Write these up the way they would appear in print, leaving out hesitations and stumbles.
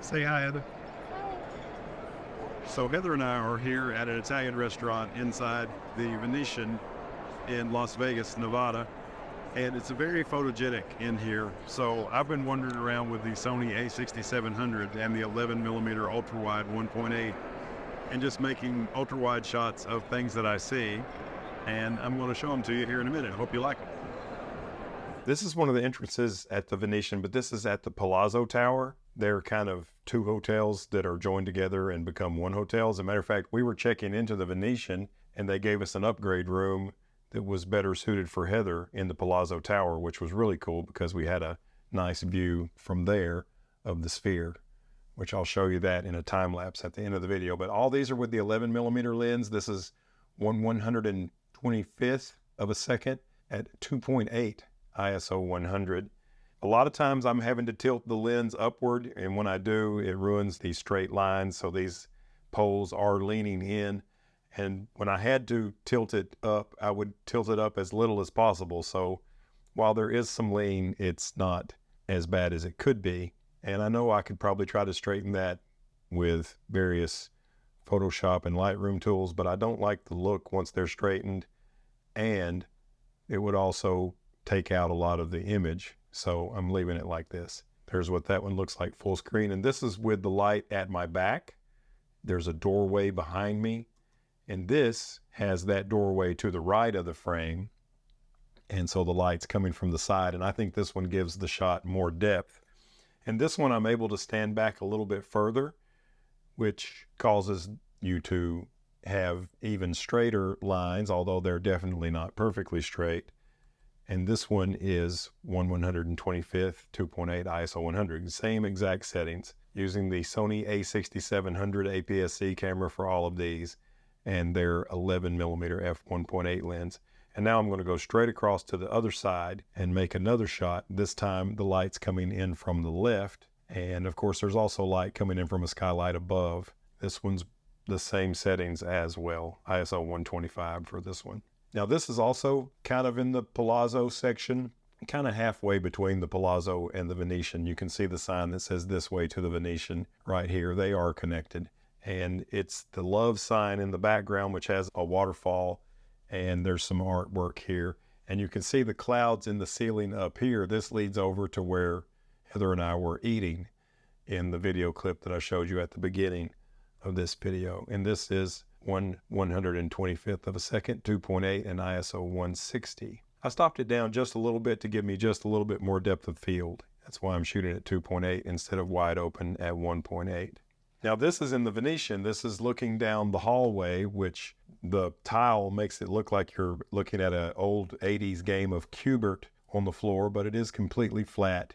Say hi, Heather. So Heather and I are here at an Italian restaurant inside the Venetian in Las Vegas, Nevada, and it's very photogenic in here. So I've been wandering around with the Sony a6700 and the 11mm ultra-wide 1.8 and just making ultra-wide shots of things that I see, and I'm going to show them to you here in a minute. I hope you like them. This is one of the entrances at the Venetian, but this is at the Palazzo Tower. They're kind of two hotels that are joined together and become one hotel. As a matter of fact, we were checking into the Venetian and they gave us an upgrade room that was better suited for Heather in the Palazzo Tower, which was really cool because we had a nice view from there of the Sphere, which I'll show you that in a time lapse at the end of the video. But all these are with the 11mm lens. This is 1/125th of a second at 2.8 ISO 100. A lot of times I'm having to tilt the lens upward, and when I do, it ruins these straight lines. So these poles are leaning in, and when I had to tilt it up, I would tilt it up as little as possible. So while there is some lean, it's not as bad as it could be. And I know I could probably try to straighten that with various Photoshop and Lightroom tools, but I don't like the look once they're straightened, and it would also take out a lot of the image. So I'm leaving it like this. There's what that one looks like full screen. And this is with the light at my back. There's a doorway behind me. And this has that doorway to the right of the frame. And so the light's coming from the side. And I think this one gives the shot more depth. And this one I'm able to stand back a little bit further, which causes you to have even straighter lines, although they're definitely not perfectly straight. And this one is 1/125th, 2.8 ISO 100. Same exact settings, using the Sony a6700 APS-C camera for all of these, and their 11mm f1.8 lens. And now I'm going to go straight across to the other side and make another shot. This time the light's coming in from the left. And of course there's also light coming in from a skylight above. This one's the same settings as well, ISO 125 for this one. Now this is also kind of in the Palazzo section, kind of halfway between the Palazzo and the Venetian. You can see the sign that says "This way to the Venetian" right here. They are connected. And it's the love sign in the background, which has a waterfall, and there's some artwork here. And you can see the clouds in the ceiling up here. This leads over to where Heather and I were eating in the video clip that I showed you at the beginning of this video. And this is 1/125th of a second, 2.8, and ISO 160. I stopped it down just a little bit to give me just a little bit more depth of field. That's why I'm shooting at 2.8 instead of wide open at 1.8. Now this is in the Venetian. This is looking down the hallway, which the tile makes it look like you're looking at an old 80s game of Cubert on the floor, but it is completely flat,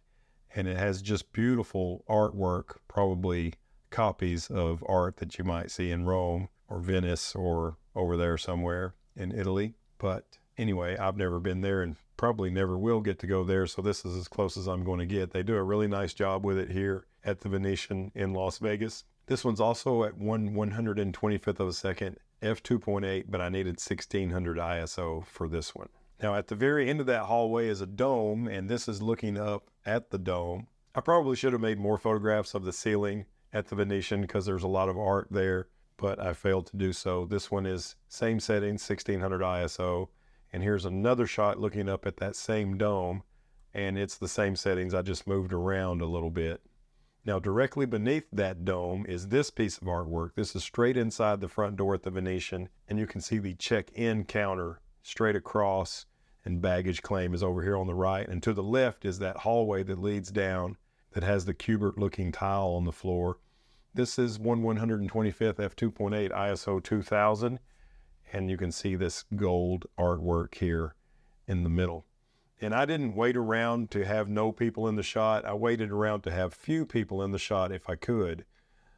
and it has just beautiful artwork, probably copies of art that you might see in Rome or Venice or over there somewhere in Italy. But anyway, I've never been there and probably never will get to go there, so this is as close as I'm going to get. They do a really nice job with it here at the Venetian in Las Vegas. This one's also at 1/125th of a second, f2.8, but I needed 1600 ISO for this one. Now at the very end of that hallway is a dome, and this is looking up at the dome. I probably should have made more photographs of the ceiling at the Venetian because there's a lot of art there, but I failed to do so. This one is same settings, 1600 ISO. And here's another shot looking up at that same dome, and it's the same settings. I just moved around a little bit. Now directly beneath that dome is this piece of artwork. This is straight inside the front door at the Venetian, and you can see the check-in counter straight across, and baggage claim is over here on the right. And to the left is that hallway that leads down that has the Cubert looking tile on the floor. This is 1/125th f2.8 ISO 2000, and you can see this gold artwork here in the middle. And I didn't wait around to have no people in the shot. I waited around to have few people in the shot if I could.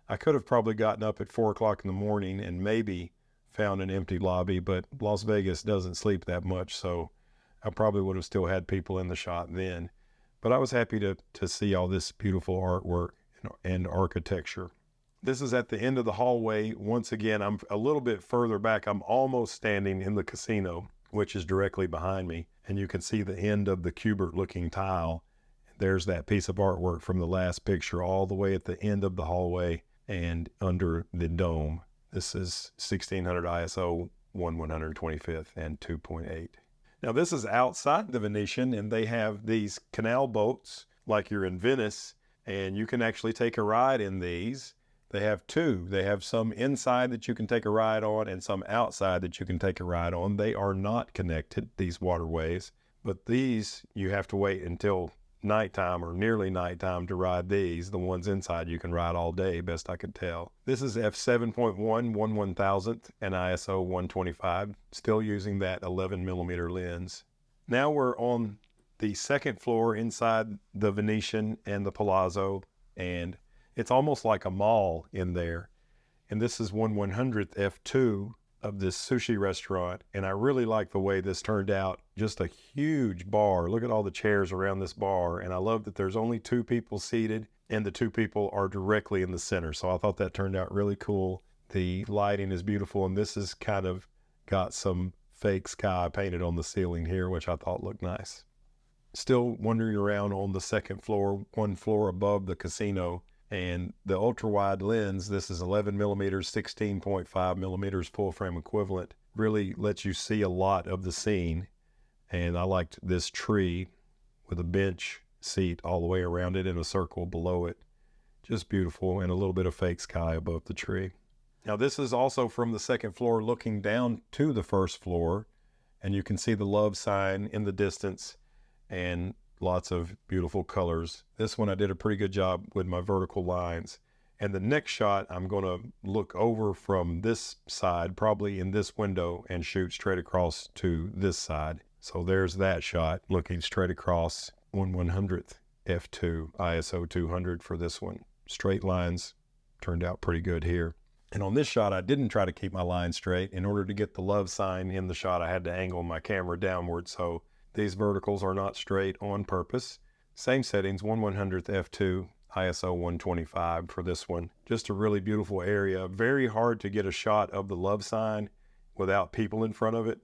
I could have probably gotten up at 4 o'clock in the morning and maybe found an empty lobby, but Las Vegas doesn't sleep that much, so I probably would have still had people in the shot then. But I was happy to see all this beautiful artwork and architecture. This is at the end of the hallway. Once again, I'm a little bit further back. I'm almost standing in the casino, which is directly behind me. And you can see the end of the Cubert looking tile. There's that piece of artwork from the last picture all the way at the end of the hallway and under the dome. This is 1600 ISO 1/125th and 2.8. Now this is outside the Venetian, and they have these canal boats like you're in Venice, and you can actually take a ride in these. They have two. They have some inside that you can take a ride on and some outside that you can take a ride on. They are not connected, these waterways, but these you have to wait until nighttime or nearly nighttime to ride these. The ones inside you can ride all day, best I could tell. This is f7.1 1/1000th and ISO 125, still using that 11mm lens. Now we're on the second floor inside the Venetian and the Palazzo, and it's almost like a mall in there. And this is 1/100th f2 of this sushi restaurant, and I really like the way this turned out. Just a huge bar. Look at all the chairs around this bar, and I love that there's only two people seated, and the two people are directly in the center. So I thought that turned out really cool. The lighting is beautiful, and this is kind of got some fake sky painted on the ceiling here, which I thought looked nice. Still wandering around on the second floor, one floor above the casino, and the ultra wide lens, this is 11mm, 16.5mm full frame equivalent, really lets you see a lot of the scene. And I liked this tree with a bench seat all the way around it in a circle below it. Just beautiful, and a little bit of fake sky above the tree. Now this is also from the second floor looking down to the first floor, and you can see the love sign in the distance and lots of beautiful colors. This one I did a pretty good job with my vertical lines. And the next shot, I'm going to look over from this side, probably in this window, and shoot straight across to this side. So there's that shot, looking straight across 1/100th f2 ISO 200 for this one. Straight lines turned out pretty good here. And on this shot, I didn't try to keep my line straight. In order to get the love sign in the shot, I had to angle my camera downward. So these verticals are not straight on purpose. Same settings, 1/100th f2, ISO 125 for this one. Just a really beautiful area. Very hard to get a shot of the love sign without people in front of it,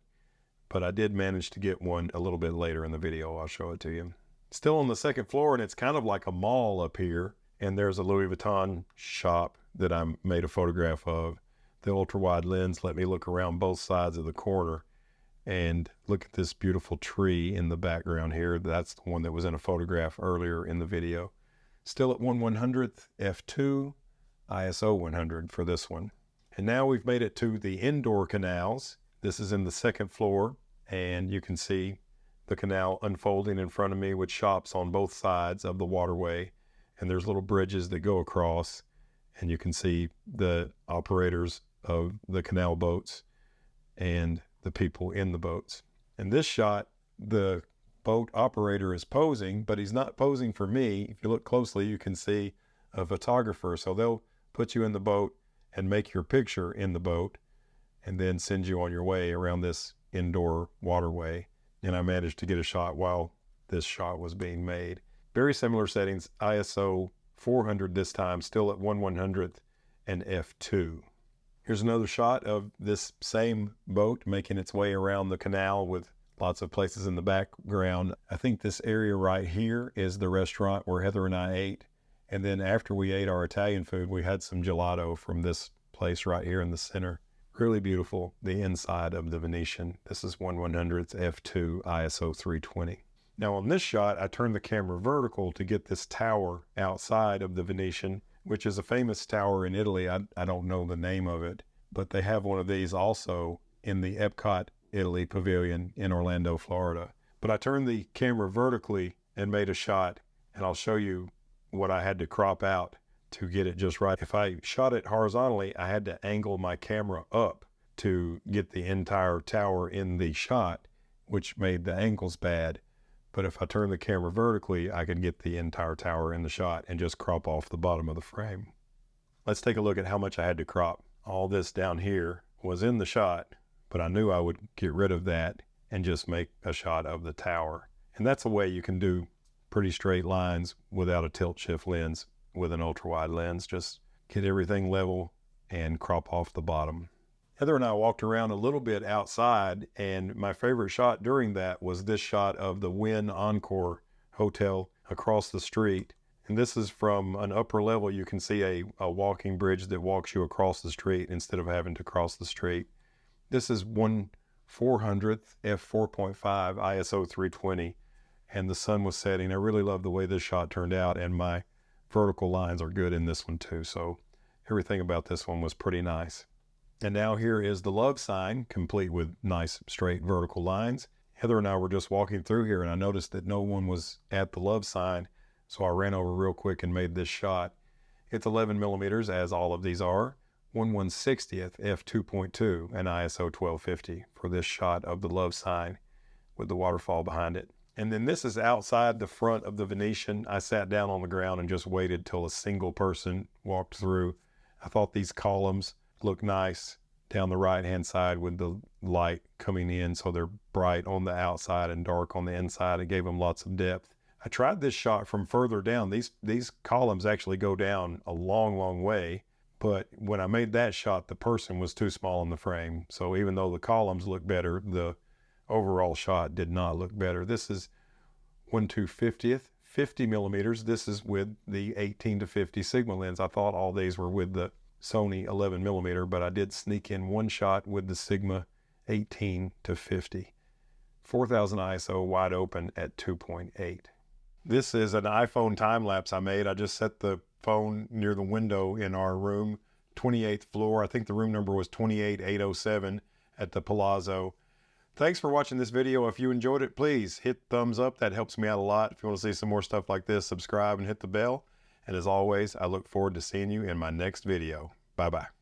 but I did manage to get one a little bit later in the video. I'll show it to you. Still on the second floor, and it's kind of like a mall up here, and there's a Louis Vuitton shop that I made a photograph of. The ultra wide lens let me look around both sides of the corner. And look at this beautiful tree in the background here. That's the one that was in a photograph earlier in the video. Still at 1/100th f2, ISO 100 for this one. And now we've made it to the indoor canals. This is in the second floor, and you can see the canal unfolding in front of me with shops on both sides of the waterway. And there's little bridges that go across, and you can see the operators of the canal boats and the people in the boats. In this shot, the boat operator is posing, but he's not posing for me. If you look closely, you can see a photographer. So they'll put you in the boat and make your picture in the boat and then send you on your way around this indoor waterway. And I managed to get a shot while this shot was being made. Very similar settings, ISO 400 this time, still at 1/100th and f2. Here's another shot of this same boat making its way around the canal with lots of places in the background. I think this area right here is the restaurant where Heather and I ate. And then after we ate our Italian food, we had some gelato from this place right here in the center. Really beautiful, the inside of the Venetian. This is 1/100th f2 ISO 320. Now on this shot, I turned the camera vertical to get this tower outside of the Venetian, which is a famous tower in Italy. I don't know the name of it, but they have one of these also in the Epcot, Italy pavilion in Orlando, Florida. But I turned the camera vertically and made a shot, and I'll show you what I had to crop out to get it just right. If I shot it horizontally, I had to angle my camera up to get the entire tower in the shot, which made the angles bad. But if I turn the camera vertically, I can get the entire tower in the shot and just crop off the bottom of the frame. Let's take a look at how much I had to crop. All this down here was in the shot, but I knew I would get rid of that and just make a shot of the tower. And that's a way you can do pretty straight lines without a tilt shift lens with an ultra wide lens. Just get everything level and crop off the bottom. Heather and I walked around a little bit outside, and my favorite shot during that was this shot of the Wynn Encore Hotel across the street. And this is from an upper level. You can see a walking bridge that walks you across the street instead of having to cross the street. This is 1/400th f4.5 ISO 320, and the sun was setting. I really love the way this shot turned out, and my vertical lines are good in this one too. So everything about this one was pretty nice. And now here is the love sign, complete with nice straight vertical lines. Heather and I were just walking through here, and I noticed that no one was at the love sign. So I ran over real quick and made this shot. It's 11 millimeters, as all of these are, 1/160th f2.2 and ISO 1250 for this shot of the love sign with the waterfall behind it. And then this is outside the front of the Venetian. I sat down on the ground and just waited till a single person walked through. I thought these columns look nice down the right-hand side with the light coming in, so they're bright on the outside and dark on the inside. It gave them lots of depth. I tried this shot from further down. These columns actually go down a long, long way, but when I made that shot, the person was too small in the frame. So even though the columns look better, the overall shot did not look better. This is 1/250th, 50 millimeters. This is with the 18-50 Sigma lens. I thought all these were with the Sony 11 millimeter, but I did sneak in one shot with the Sigma 18-50. 4000 ISO wide open at 2.8. This is an iPhone time lapse I made. I just set the phone near the window in our room, 28th floor. I think the room number was 28807 at the Palazzo. Thanks for watching this video. If you enjoyed it, please hit thumbs up. That helps me out a lot. If you want to see some more stuff like this, subscribe and hit the bell. And as always, I look forward to seeing you in my next video. Bye-bye.